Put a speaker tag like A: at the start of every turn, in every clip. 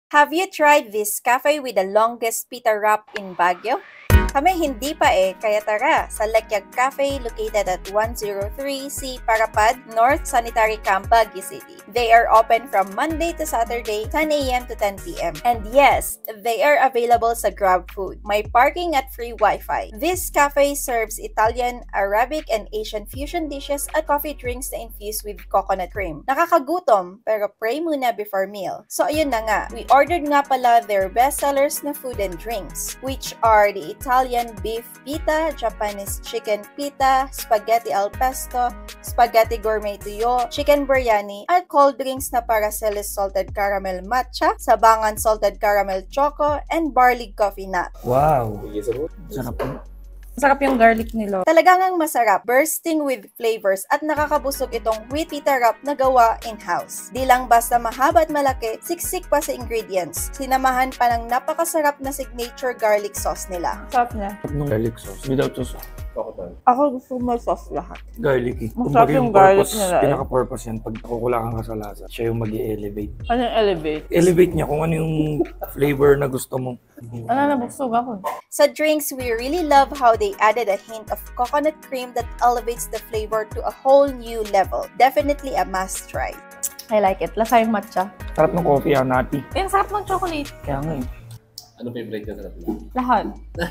A: Have you tried this cafe with the longest pita wrap in Baguio? Kami hindi pa kaya tara sa Lekyag Cafe located at 103C Parapad, North Sanitary Camp, Baguio City. They are open from Monday to Saturday, 10 a.m. to 10 p.m. And yes, they are available sa Grab Food. May parking at free Wi-Fi. This cafe serves Italian, Arabic, and Asian fusion dishes at coffee drinks na infused with coconut cream. Nakakagutom, pero pray muna before meal. So ayun na nga, we ordered nga pala their bestsellers na food and drinks, which are the Italian beef pita, Japanese chicken pita, spaghetti al pesto, spaghetti gourmet tuyo, chicken biryani, at cold drinks na Paracelis salted caramel matcha, sabangan salted caramel choco, and barley coffee nut.
B: Wow! Sarap po.
C: Masarap yung garlic nila.
A: Talagang ang masarap, bursting with flavors at nakakabusog itong wheat pita wrap na gawa in-house. Di lang basta mahaba at malaki, siksik pa sa ingredients. Sinamahan pa ng napakasarap na signature garlic sauce nila.
C: Sarap niya.
B: Nung garlic sauce. Without sauce.
C: Ako gusto mo sauce lahat.
B: Garlicky.
C: Masarap yung garlic nila.
B: Pinaka-purpose yan. Pag kukulangan ka sa lasa, siya yung mag-i-elevate.
C: Ano yung elevate?
B: Elevate niya kung ano yung flavor na gusto mo.
C: Ano, nabusog ako.
A: Sa drinks, we really love how they added a hint of coconut cream that elevates the flavor to a whole new level. Definitely a must try.
C: I like it. Lasa yung matcha.
B: Sarap ng coffee, nati.
C: Yung sarap ng chocolate.
B: Kaya nga eh.
D: Ano favorite ka sa tatlo?
C: Lahat.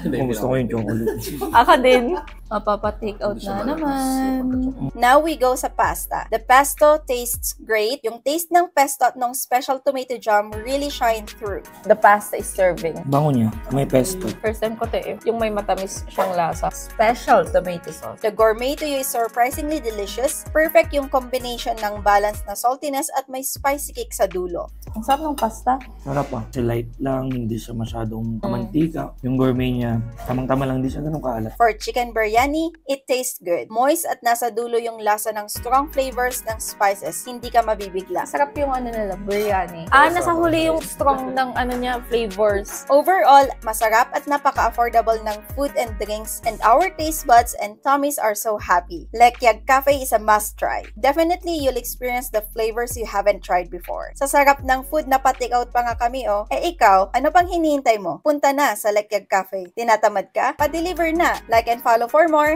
B: Kung gusto ko yung chocolate.
C: Ako din. Mapapa-take out na naman.
A: Now we go sa pasta. The pesto tastes great. Yung taste ng pesto at ng special tomato jam really shine through.
C: The pasta is serving.
B: Bango niya. May pesto.
C: First time ko yung may matamis siyang lasa. Special tomato sauce.
A: The gourmet tuyo is surprisingly delicious. Perfect yung combination ng balance na saltiness at may spicy kick sa dulo.
C: Ang sarap ng pasta.
B: Sarap ah. Kasi light lang, hindi siya masyadong mantika. Yung gourmet niya, tamang-tama lang, hindi siya ganun kaalat.
A: For chicken biryani, it tastes good. Moist at nasa dulo yung lasa ng strong flavors ng spices. Hindi ka mabibigla.
C: Sarap yung ano nila, biryani. Nasa huli yung strong ng ano niya, flavors.
A: Overall, masarap at napaka-affordable ng food and drinks, and our taste buds and tummies are so happy. Lekyag Cafe is a must-try. Definitely, you'll experience the flavors you haven't tried before. Sa sarap ng food na pa-take out pa nga kami ikaw, ano pang hinihintay mo? Punta na sa Lekyag Cafe. Tinatamad ka? Pa-deliver na. Like and follow for more.